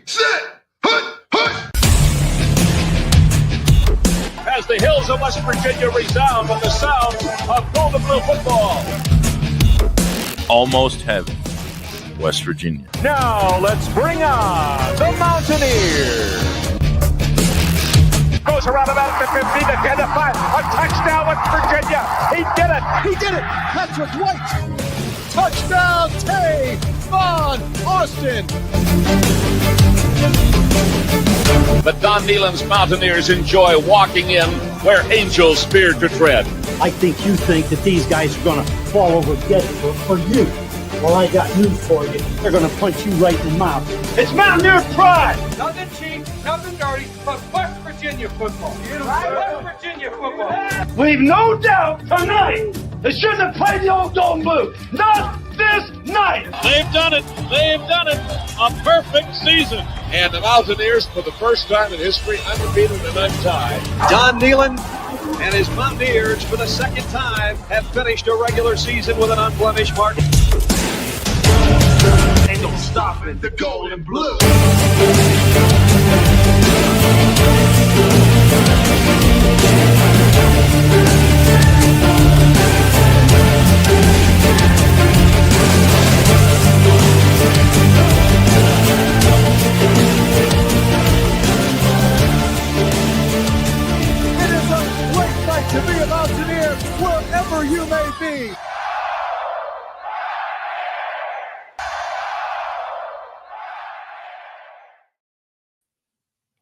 set, hut. As the hills of West Virginia resound with the sound of gold and blue football. Almost heaven, West Virginia. Now let's bring on the Mountaineers. Goes around about the 50, the 10, the 5. A touchdown, West Virginia. He did it. He did it. Patrick White. Touchdown, Tay Von Austin. The Don Nehlen's Mountaineers enjoy walking in where angels fear to tread. I think you think that these guys are going to fall over dead for you. Well, I got news for you. They're going to punch you right in the mouth. It's Mountaineer pride. Nothing cheap, nothing dirty, but West Virginia football. West Virginia football. We've no doubt tonight they shouldn't have played the old Golden Boot. Not this night. They've done it. They've done it. A perfect season. And the Mountaineers, for the first time in history, undefeated and untied. Don Nehlen and his Mountaineers, for the second time, have finished a regular season with an unblemished mark. Ain't no stopping the gold and blue. It is a great night to be a Mountaineer wherever you may be.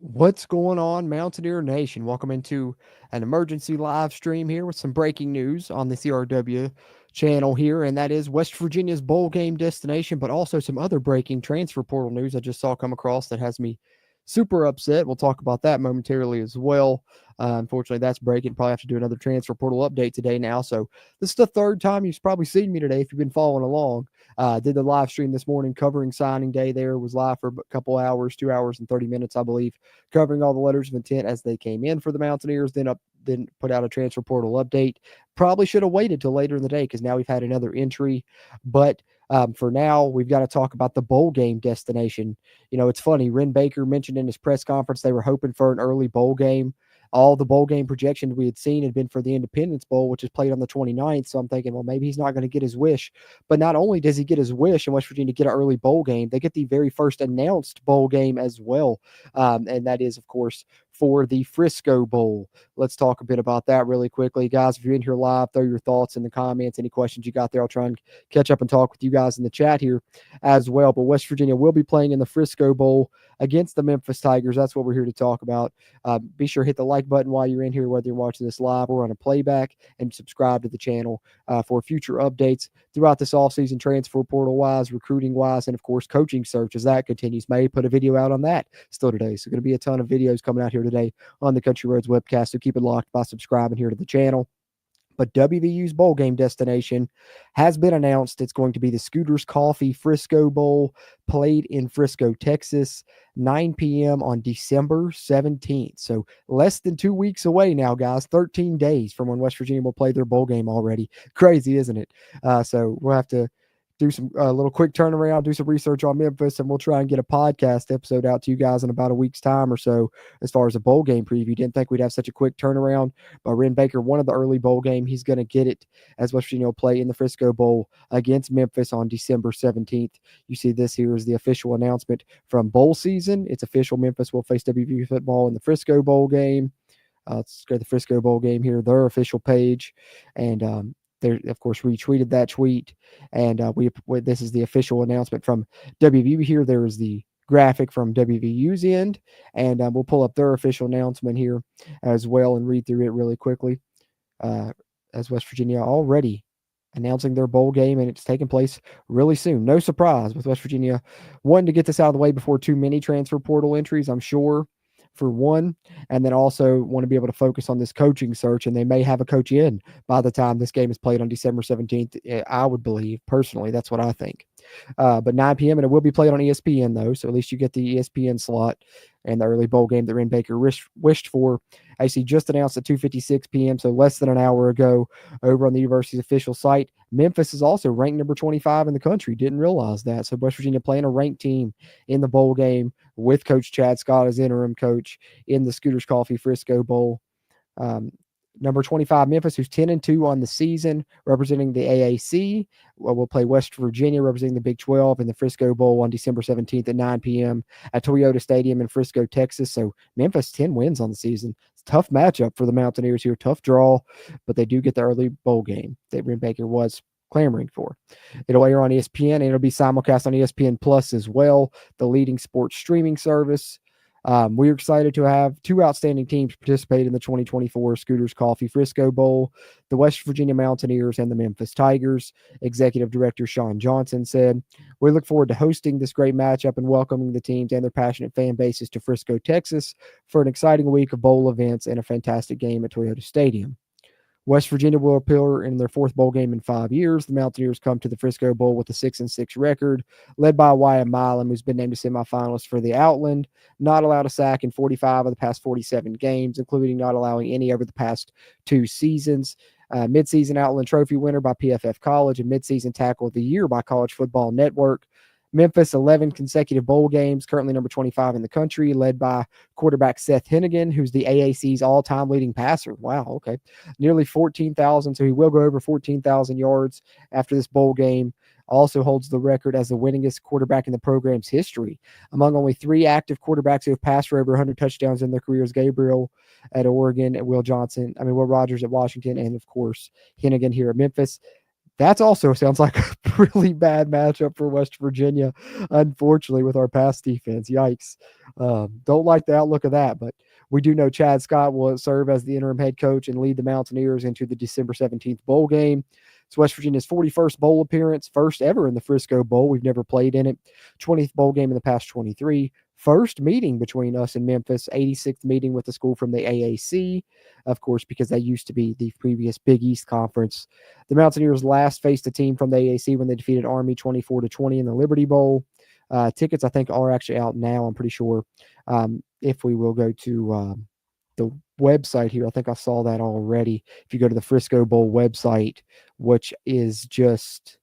What's going on, Mountaineer Nation? Welcome into an emergency live stream here with some breaking news on the CRW channel here, and that is West Virginia's bowl game destination, but also some other breaking transfer portal news I just saw come across that has me super upset. We'll talk about that momentarily as well. Unfortunately, that's breaking. Probably have to do another transfer portal update today now. So this is the third time you've probably seen me today if you've been following along. Did the live stream this morning covering signing day there. Was live for a couple hours, 2 hours and 30 minutes, I believe, covering all the letters of intent as they came in for the Mountaineers. Then put out a transfer portal update. Probably should have waited till later in the day because now we've had another entry. But for now, we've got to talk about the bowl game destination. You know, it's funny. Wren Baker mentioned in his press conference they were hoping for an early bowl game. All the bowl game projections we had seen had been for the Independence Bowl, which is played on the 29th. So I'm thinking, well, maybe he's not going to get his wish. But not only does he get his wish in West Virginia get an early bowl game, they get the very first announced bowl game as well. And that is, of course, for the Frisco Bowl. Let's talk a bit about that really quickly. Guys, if you're in here live, throw your thoughts in the comments, any questions you got there. I'll try and catch up and talk with you guys in the chat here as well. But West Virginia will be playing in the Frisco Bowl against the Memphis Tigers. That's what we're here to talk about. Be sure to hit the like button while you're in here, whether you're watching this live or on a playback, and subscribe to the channel for future updates throughout this offseason, transfer portal-wise, recruiting-wise, and, of course, coaching search as that continues. May put a video out on that still today. So going to be a ton of videos coming out here today on the Country Roads webcast. So keep it locked by subscribing here to the channel. But WVU's bowl game destination has been announced. It's going to be the Scooters Coffee Frisco Bowl, played in Frisco, Texas, 9 p.m. on December 17th. So less than 2 weeks away now, guys. 13 days from when West Virginia will play their bowl game already. Crazy, isn't it? So we'll have to do some little quick turnaround, do some research on Memphis, and we'll try and get a podcast episode out to you guys in about a week's time or so as far as a bowl game preview. Didn't think we'd have such a quick turnaround, but Wren Baker wanted the early bowl game. He's going to get it as West Virginia will play in the Frisco Bowl against Memphis on December 17th. You see this here is the official announcement from bowl season. It's official. Memphis will face WVU football in the Frisco Bowl game. Let's go to the Frisco Bowl game here, their official page, and they, of course, retweeted that tweet, and this is the official announcement from WVU here. There is the graphic from WVU's end, and we'll pull up their official announcement here as well and read through it really quickly. As West Virginia already announcing their bowl game, and it's taking place really soon. No surprise with West Virginia wanting to get this out of the way before too many transfer portal entries, I'm sure, for one, and then also want to be able to focus on this coaching search, and they may have a coach in by the time this game is played on December 17th. I would believe, personally, that's what I think. But 9 p.m. and it will be played on ESPN though, so at least you get the ESPN slot and the early bowl game that Wren Baker wished for. AC just announced at 2:56 p.m., so less than an hour ago, over on the university's official site. Memphis is also ranked number 25 in the country. Didn't realize that. So West Virginia playing a ranked team in the bowl game with Coach Chad Scott as interim coach in the Scooters Coffee Frisco Bowl. Number 25, Memphis, who's 10-2 on the season, representing the AAC. We'll play West Virginia, representing the Big 12, in the Frisco Bowl on December 17th at 9 p.m. at Toyota Stadium in Frisco, Texas. So Memphis, 10 wins on the season. It's a tough matchup for the Mountaineers here. Tough draw, but they do get the early bowl game that Wren Baker was clamoring for. It'll air on ESPN, and it'll be simulcast on ESPN Plus as well, the leading sports streaming service. We're excited to have two outstanding teams participate in the 2024 Scooters Coffee Frisco Bowl, the West Virginia Mountaineers and the Memphis Tigers. Executive Director Sean Johnson said, "We look forward to hosting this great matchup and welcoming the teams and their passionate fan bases to Frisco, Texas for an exciting week of bowl events and a fantastic game at Toyota Stadium." West Virginia will appear in their fourth bowl game in 5 years. The Mountaineers come to the Frisco Bowl with a 6-6 record, led by Wyatt Milam, who's been named a semifinalist for the Outland, not allowed a sack in 45 of the past 47 games, including not allowing any over the past 2 seasons. Midseason Outland Trophy winner by PFF College and midseason tackle of the year by College Football Network. Memphis, 11 consecutive bowl games, currently number 25 in the country, led by quarterback Seth Hennigan, who's the AAC's all-time leading passer. Wow, okay. Nearly 14,000, so he will go over 14,000 yards after this bowl game. Also holds the record as the winningest quarterback in the program's history. Among only 3 active quarterbacks who have passed for over 100 touchdowns in their careers, Gabriel at Oregon, and Will Rogers at Washington, and, of course, Hennigan here at Memphis. That's also sounds like a really bad matchup for West Virginia, unfortunately, with our pass defense. Yikes. Don't like the outlook of that, but we do know Chad Scott will serve as the interim head coach and lead the Mountaineers into the December 17th bowl game. It's West Virginia's 41st bowl appearance, first ever in the Frisco Bowl. We've never played in it. 20th bowl game in the past 23. First meeting between us and Memphis, 86th meeting with the school from the AAC, of course, because that used to be the previous Big East Conference. The Mountaineers last faced a team from the AAC when they defeated Army 24-20 in the Liberty Bowl. Tickets, I think, are actually out now, I'm pretty sure. If we will go to the website here, I think I saw that already. If you go to the Frisco Bowl website, which is just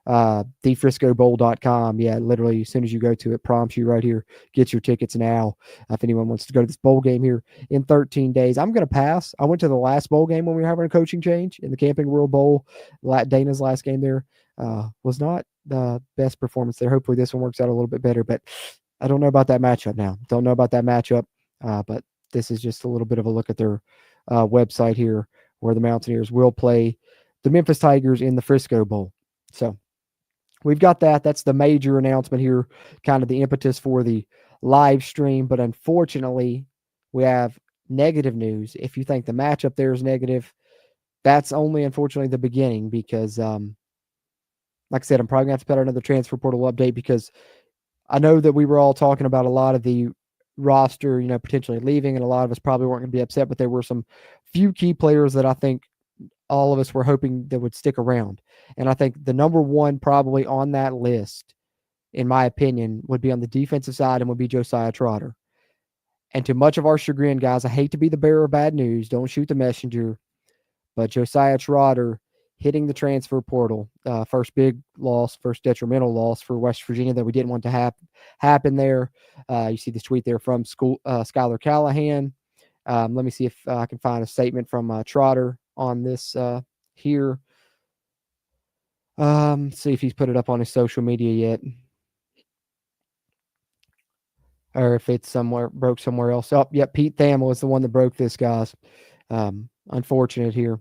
thefriscobowl.com. Yeah, literally, as soon as you go to it, prompts you right here, get your tickets now. If anyone wants to go to this bowl game here in 13 days, I'm going to pass. I went to the last bowl game when we were having a coaching change in the Camping World Bowl. Dana's last game there was not the best performance there. Hopefully this one works out a little bit better, but I don't know about that matchup now. Don't know about that matchup, but this is just a little bit of a look at their website here, where the Mountaineers will play the Memphis Tigers in the Frisco Bowl. So we've got that. That's the major announcement here, kind of the impetus for the live stream. But unfortunately, we have negative news. If you think the matchup there is negative, that's only, unfortunately, the beginning, because, like I said, I'm probably going to have to put out another transfer portal update, because I know that we were all talking about a lot of the roster, potentially leaving, and a lot of us probably weren't going to be upset, but there were some few key players that I think all of us were hoping that would stick around. And I think the number one probably on that list, in my opinion, would be on the defensive side, and would be Josiah Trotter. And to much of our chagrin, guys, I hate to be the bearer of bad news. Don't shoot the messenger. But Josiah Trotter hitting the transfer portal, first big loss, first detrimental loss for West Virginia that we didn't want to happen there. You see this tweet there from Skylar Callahan. Let me see if I can find a statement from Trotter on this here. See if he's put it up on his social media yet, or if it's broke somewhere else. Oh, yeah, Pete Thamel is the one that broke this, guys. Unfortunate here.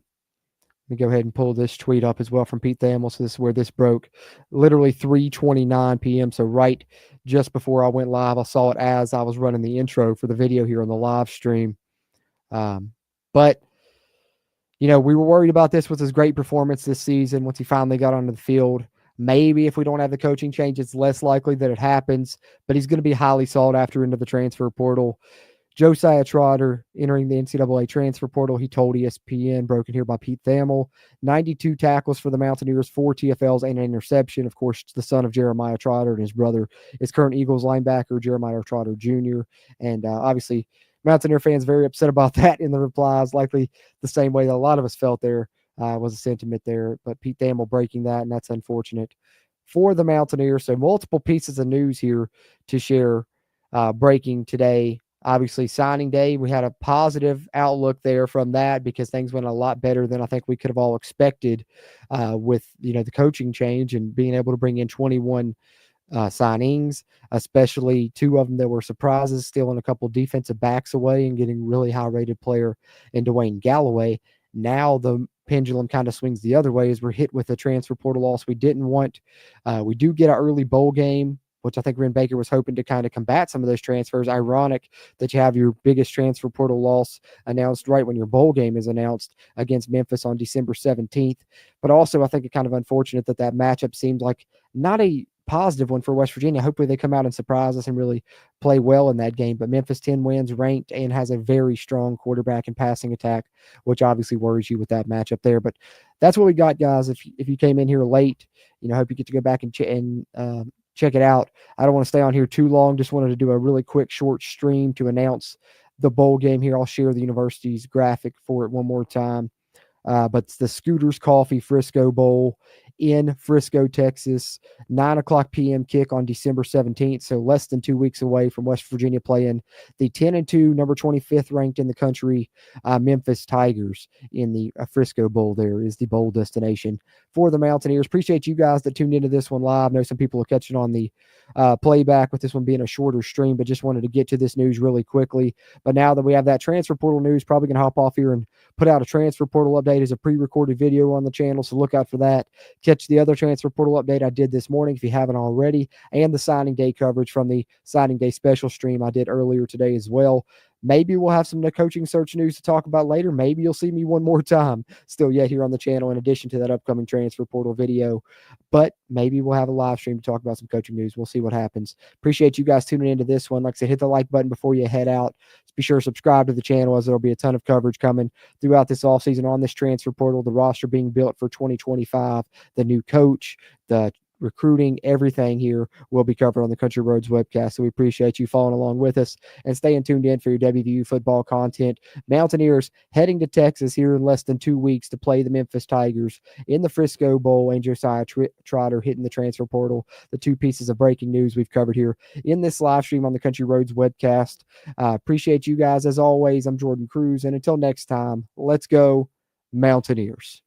Let me go ahead and pull this tweet up as well from Pete Thamel. So this is where this broke, literally 3:29 p.m. So right just before I went live. I saw it as I was running the intro for the video here on the live stream. But we were worried about this with his great performance this season once he finally got onto the field. Maybe if we don't have the coaching change, it's less likely that it happens, but he's going to be highly sought after into the transfer portal. Josiah Trotter entering the NCAA transfer portal. He told ESPN, broken here by Pete Thamel, 92 tackles for the Mountaineers, 4 TFLs, and an interception. Of course, the son of Jeremiah Trotter, and his brother is current Eagles linebacker Jeremiah Trotter Jr. And obviously, Mountaineer fans very upset about that in the replies, likely the same way that a lot of us felt there was a sentiment there. But Pete Thamel breaking that, and that's unfortunate for the Mountaineers. So multiple pieces of news here to share breaking today. Obviously, signing day, we had a positive outlook there from that because things went a lot better than I think we could have all expected with, the coaching change and being able to bring in 21 signings, especially 2 of them that were surprises, stealing a couple defensive backs away and getting really high-rated player in Dwayne Galloway. Now the pendulum kind of swings the other way as we're hit with a transfer portal loss we didn't want. We do get an early bowl game, which I think Wren Baker was hoping to kind of combat some of those transfers. Ironic that you have your biggest transfer portal loss announced right when your bowl game is announced against Memphis on December 17th. But also, I think it's kind of unfortunate that matchup seemed like not a positive one for West Virginia. Hopefully they come out and surprise us and really play well in that game. But Memphis 10 wins, ranked, and has a very strong quarterback and passing attack, which obviously worries you with that matchup there. But that's what we got, guys. If you came in here late, hope you get to go back and check it out. I don't want to stay on here too long. Just wanted to do a really quick short stream to announce the bowl game here. I'll share the university's graphic for it one more time. But it's the Scooters Coffee Frisco Bowl in Frisco, Texas, 9:00 p.m. kick on December 17th. So less than 2 weeks away from West Virginia playing the 10-2, number 25th ranked in the country, Memphis Tigers in the Frisco Bowl. There is the bowl destination for the Mountaineers. Appreciate you guys that tuned into this one live. I know some people are catching on the playback with this one being a shorter stream, but just wanted to get to this news really quickly. But now that we have that transfer portal news, probably going to hop off here and put out a transfer portal update as a pre-recorded video on the channel, so look out for that. Catch the other transfer portal update I did this morning if you haven't already, and the signing day coverage from the signing day special stream I did earlier today as well. Maybe we'll have some coaching search news to talk about later. Maybe you'll see me one more time still yet here on the channel in addition to that upcoming transfer portal video. But maybe we'll have a live stream to talk about some coaching news. We'll see what happens. Appreciate you guys tuning into this one. Like I said, hit the like button before you head out. Be sure to subscribe to the channel as there'll be a ton of coverage coming throughout this offseason on this transfer portal, the roster being built for 2025, the new coach, the recruiting, everything here will be covered on the Country Roads webcast. So we appreciate you following along with us and staying tuned in for your WVU football content. Mountaineers heading to Texas here in less than 2 weeks to play the Memphis Tigers in the Frisco Bowl, and Josiah Trotter hitting the transfer portal. The 2 pieces of breaking news we've covered here in this live stream on the Country Roads webcast. Appreciate you guys as always. I'm Jordan Cruz, and until next time, let's go Mountaineers.